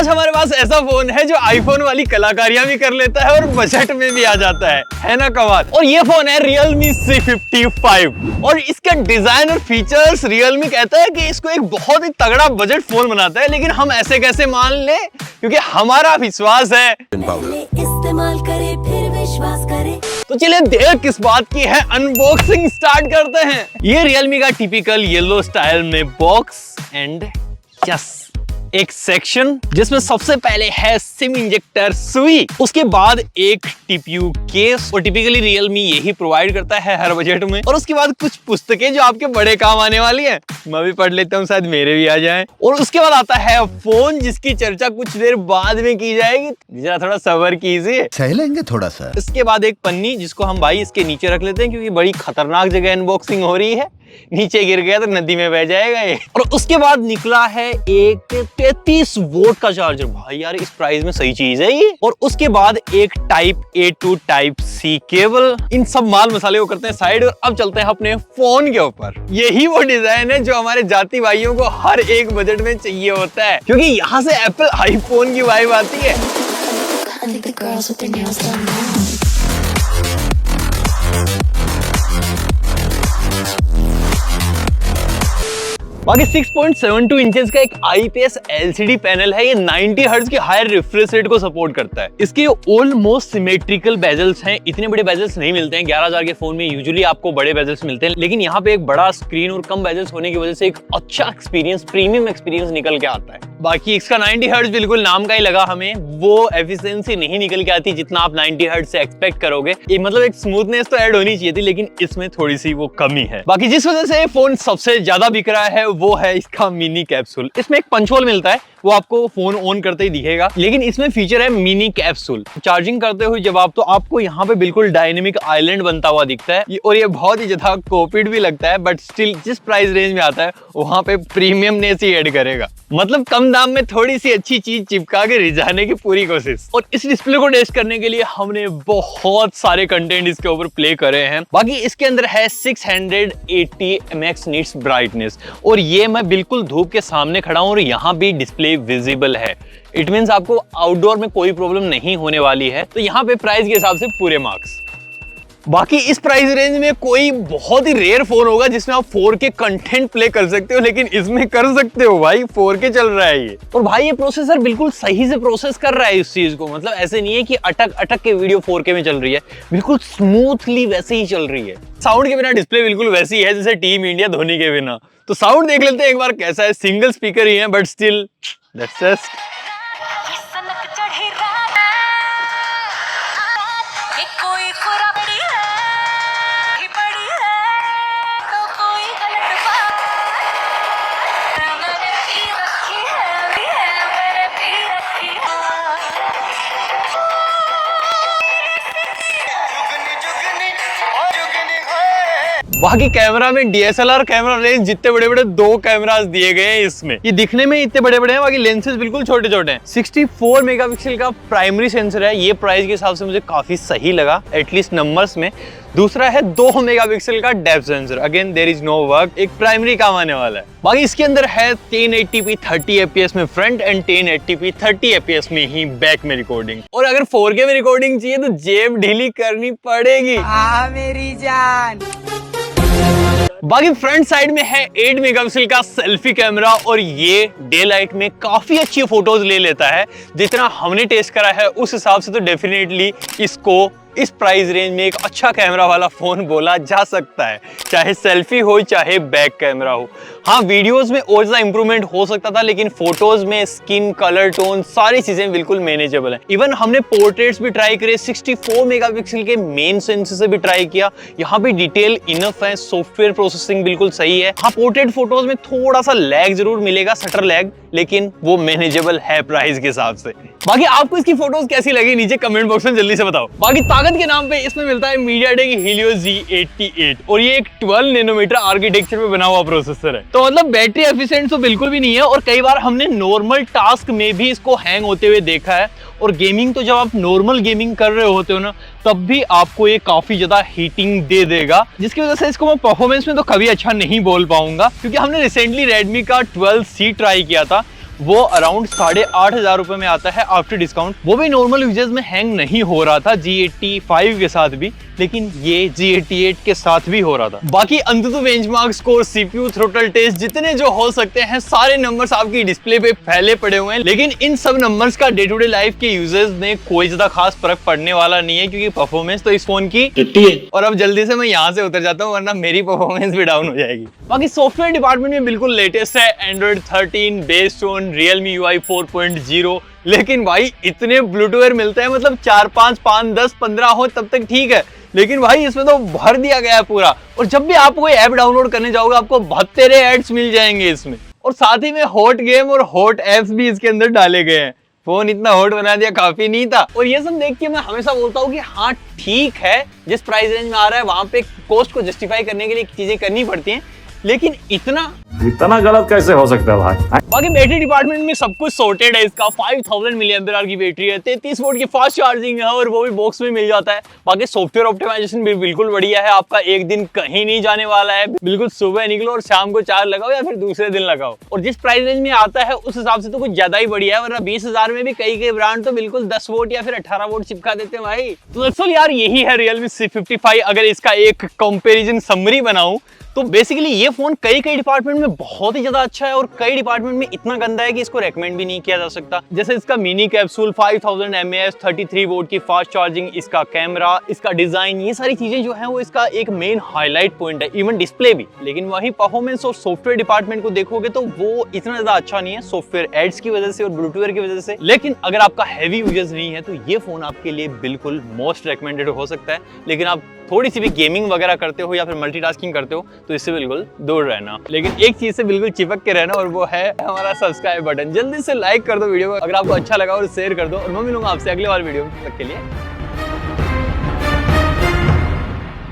आज हमारे पास ऐसा फोन है जो आईफोन वाली कलाकारियां भी कर लेता है और बजट में भी आ जाता है ना कमाल। और ये फोन है Realme C55 और इसका डिजाइन और फीचर्स Realme कहता है कि इसको एक बहुत ही तगड़ा बजट फोन बनाता है, लेकिन हम ऐसे कैसे मान ले, क्योंकि हमारा विश्वास है। इस्तेमाल करे फिर विश्वास करे। तो चलिए देर किस बात की है, अनबॉक्सिंग स्टार्ट करते हैं। ये Realme का टिपिकल येलो स्टाइल में बॉक्स एंड यस एक सेक्शन जिसमें सबसे पहले है सिम इंजेक्टर सुई, उसके बाद एक टीपीयू केस, और टिपिकली Realme यही प्रोवाइड करता है हर बजट में। और उसके बाद कुछ पुस्तकें जो आपके बड़े काम आने वाली हैं, मैं भी पढ़ लेता हूँ, शायद मेरे भी आ जाएं। और उसके बाद आता है फोन जिसकी चर्चा कुछ देर बाद में की जाएगी, जरा थोड़ा सब्र कीजिए, सह लेंगे थोड़ा सा। इसके बाद एक पन्नी जिसको हम भाई इसके नीचे रख लेते हैं, क्योंकि बड़ी खतरनाक जगह अनबॉक्सिंग हो रही है, नीचे गिर गया तो नदी में बह जाएगा ये। और उसके बाद निकला है एक 33 वोल्ट का चार्जर, भाई यार इस प्राइस में सही चीज है ये। और उसके बाद एक type A to type C cable. इन सब माल मसाले को करते हैं साइड और अब चलते हैं अपने फोन के ऊपर। यही वो डिजाइन है जो हमारे जाति भाइयों को हर एक बजट में चाहिए होता है, क्योंकि यहाँ से एप्पल आईफोन की वाइब आती है। बाकी 6.72 इंचेस का एक IPS LCD पैनल है। ये 90 हर्ट्ज की हायर रिफ्रेश रेट को सपोर्ट करता है। इसके ऑलमोस्ट सिमेट्रिकल बेजल्स हैं, इतने बड़े बेजल्स नहीं मिलते हैं। 11,000 के फोन में यूजुअली आपको बड़े बेजल्स मिलते हैं, लेकिन यहाँ पे एक बड़ा स्क्रीन और कम बेजल्स होने की वजह से एक अच्छा एक्सपीरियंस, प्रीमियम एक्सपीरियंस निकल के आता है। बाकी इसका 90 हर्ट्ज बिल्कुल नाम का ही लगा हमें, वो एफिशिएंसी नहीं निकल के आती जितना आप 90 हर्ट्ज से एक्सपेक्ट करोगे। मतलब एक स्मूथनेस तो ऐड होनी चाहिए थी, लेकिन इसमें थोड़ी सी वो कमी है। बाकी जिस वजह से फोन सबसे ज्यादा बिक रहा है वो है इसका मिनी कैप्सूल। इसमें एक पंच होल मिलता है, वो आपको फोन ऑन करते ही दिखेगा, लेकिन इसमें फीचर है मिनी कैप्सूल। चार्जिंग करते हुए जब आप, तो आपको यहाँ पे बिल्कुल डायनेमिक आइलैंड बनता हुआ दिखता है, और ये बहुत ही ज्यादा कॉपीड भी लगता है, बट स्टिल जिस प्राइस रेंज में आता है वहां पे प्रीमियमनेस ही ऐड करेगा। मतलब कम दाम में थोड़ी सी अच्छी चीज चिपका के रिझाने की पूरी कोशिश। और इस डिस्प्ले को टेस्ट करने के लिए हमने बहुत सारे कंटेंट इसके ऊपर प्ले करे हैं। बाकी इसके अंदर है 680 MX निट्स ब्राइटनेस, और ये मैं बिल्कुल धूप के सामने खड़ा हूं और यहाँ भी डिस्प्ले विजिबल है। इट मींस आपको आउटडोर में कोई प्रॉब्लम नहीं होने वाली है। तो यहाँ पे प्राइस के हिसाब से पूरे मार्क्स। बाकी इस प्राइस रेंज में कोई बहुत ही रेयर फोन होगा जिसमें आप 4K कंटेंट प्ले कर सकते हो, लेकिन इसमें कर सकते हो भाई, 4K चल रहा है ये। और भाई ये प्रोसेसर बिल्कुल सही से प्रोसेस कर रहा है इस चीज को, मतलब ऐसे नहीं है कि अटक अटक के वीडियो 4K में चल रही है, बिल्कुल स्मूथली वैसे ही चल रही है। साउंड के बिना डिस्प्ले बिल्कुल वैसी है जैसे टीम इंडिया धोनी के बिना। तो साउंड देख लेते हैं एक बार कैसा है। सिंगल स्पीकर ही है, बट स्टिल दैट्स जस्ट बाकी कैमरा में DSLR कैमरा रेंज जितने बड़े बड़े 2 कैमरास दिए गए हैं इसमें, ये दिखने में इतने बड़े बड़े हैं, बाकी लेंसेज बिल्कुल छोटे छोटे हैं। 64 मेगापिक्सल का प्राइमरी सेंसर है, ये प्राइस के हिसाब से मुझे काफी सही लगा, एटलीस्ट नंबर्स में। दूसरा है 2 मेगापिक्सल का depth sensor, again there is no work, एक प्राइमरी काम आने वाला है। बाकी इसके अंदर है 1080p 30 fps में फ्रंट एंड 1080p 30 fps में ही बैक में रिकॉर्डिंग। और अगर 4K में रिकॉर्डिंग चाहिए तो जेब ढीली करनी पड़ेगी। मेरी जान। बाकी फ्रंट साइड में है 8 मेगापिक्सल का सेल्फी कैमरा, और ये डे लाइट में काफी अच्छी फोटोज ले लेता है। जितना हमने टेस्ट करा है उस हिसाब से तो डेफिनेटली इसको इस प्राइस रेंज में एक अच्छा कैमरा वाला फोन बोला जा सकता है, चाहे सेल्फी हो चाहे बैक कैमरा हो। हाँ, वीडियोस में और ज्यादा इंप्रूवमेंट हो सकता था, लेकिन फोटोज में स्किन, कलर टोन, सारी चीजें बिल्कुल मैनेजेबल है। इवन हमने पोर्ट्रेट्स भी ट्राई करे, 64 मेगापिक्सल के मेन सेंसर से भी ट्राई किया। यहाँ भी डिटेल इनफ है, सॉफ्टवेयर प्रोसेसिंग बिल्कुल सही है। हाँ, पोर्ट्रेट फोटोज में थोड़ा सा लैग जरूर मिलेगा, शटर लैग, लेकिन वो मैनेजेबल है प्राइस के हिसाब से। बाकी आपको इसकी फोटोज कैसी लगी नीचे कमेंट बॉक्स में जल्दी से बताओ। बाकी ताकत के नाम पे इसमें मिलता है MediaTek Helio G88, और ये एक 12 नैनोमीटर आर्किटेक्चर में बना हुआ प्रोसेसर है। तो मतलब बैटरी एफिशिएंट तो बिल्कुल भी नहीं है, और कई बार हमने नॉर्मल टास्क में भी इसको हैंग होते हुए देखा है। और गेमिंग, तो जब आप नॉर्मल गेमिंग कर रहे होते हो ना, तब भी आपको ये काफी ज्यादा हीटिंग दे देगा, जिसकी वजह से इसको मैं परफॉर्मेंस में तो कभी अच्छा नहीं बोल पाऊंगा। क्योंकि हमने रिसेंटली Redmi का 12C ट्राई किया था, वो अराउंड 8,500 रुपए में आता है आफ्टर डिस्काउंट। वो भी नॉर्मल यूजर्स में हैंग नहीं हो रहा था G85 के साथ भी, लेकिन ये G88 के साथ भी हो रहा था। बाकी अंततः benchmark score, CPU throttle test, जितने जो हो सकते हैं सारे नंबर्स आपकी डिस्प्ले पे फैले पड़े हुए हैं। लेकिन इन सब नंबर्स का डे टू डे लाइफ के यूजर्स में कोई ज्यादा खास फर्क पड़ने वाला नहीं है, क्योंकि परफॉर्मेंस तो इस फोन की है। और अब जल्दी से मैं यहाँ से उतर जाता हूँ, वरना मेरी परफॉर्मेंस भी डाउन हो जाएगी। बाकी सॉफ्टवेयर डिपार्टमेंट में बिल्कुल लेटेस्ट है, Android 13 based on Realme UI 4.0। लेकिन भाई इतने ब्लूटूथ मिलते हैं, मतलब 4, 5, 5, 10, 15 हो तब तक ठीक है, लेकिन भाई इसमें तो भर दिया गया है पूरा। और जब भी आप कोई ऐप डाउनलोड करने जाओगे आपको 72 एड्स मिल जाएंगे इसमें, और साथ ही में हॉट गेम और हॉट एप्स भी इसके अंदर डाले गए हैं। फोन इतना हॉट बना दिया काफी नहीं था। और ये सब देख के मैं हमेशा बोलता हूँ कि हाँ ठीक है, जिस प्राइस रेंज में आ रहा है वहां पे कॉस्ट को जस्टिफाई करने के लिए चीजें करनी पड़ती हैं, लेकिन इतना गलत कैसे हो सकता है भाई। बाकी बैटरी डिपार्टमेंट में सब कुछ सॉर्टेड है। इसका 5000 mAh की बैटरी है, 33 वोल्ट की फास्ट चार्जिंग है, और वो भी बॉक्स में मिल जाता है। बाकी सॉफ्टवेयर ऑप्टिमाइजेशन भी बिल्कुल बढ़िया है। आपका एक दिन कहीं नहीं जाने वाला है, बिल्कुल सुबह निकलो और शाम को चार्ज लगाओ या फिर दूसरे दिन लगाओ। और जिस प्राइस रेंज में आता है उस हिसाब से तो कुछ ज्यादा ही बढ़िया है, वरना 20,000 में भी कई ब्रांड तो बिल्कुल 10 वोट या फिर 18 वोट चिपका देते हैं भाई। तो दरअसल यार यही है Realme C55। अगर इसका एक कंपेरिजन समरी बनाऊं तो बेसिकली ये फोन कई डिपार्टमेंट में बहुत ही ज्यादा अच्छा है, और कई डिपार्टमेंट में इतना गंदा है कि इसको रेकमेंड भी नहीं किया जा सकता। जैसे इसका मिनी कैप्सूल, 5000 mAh, 33 वोल्ट की फास्ट चार्जिंग, इसका कैमरा, इसका डिजाइन, ये सारी चीजें जो है वो इसका एक मेन हाईलाइट पॉइंट है, इवन डिस्प्ले भी। लेकिन वही परफॉर्मेंस और सॉफ्टवेयर डिपार्टमेंट को देखोगे तो वो इतना ज्यादा अच्छा नहीं है, सॉफ्टवेयर एड्स की वजह से और ब्लूटूथ की वजह से। लेकिन अगर आपका हैवी यूजर्स नहीं है तो ये फोन आपके लिए बिल्कुल मोस्ट रिकमेंडेड हो सकता है। लेकिन आप थोड़ी सी भी गेमिंग वगैरह करते हो या फिर मल्टीटास्किंग करते हो तो इससे बिल्कुल दूर रहना। लेकिन एक चीज से बिल्कुल चिपक के रहना, और वो है हमारा सब्सक्राइब बटन। जल्दी से लाइक कर दो वीडियो को अगर आपको अच्छा लगा, और शेयर कर दो। और मैं मिलूंगा आपसे अगले वाले वीडियो में, तब तक के लिए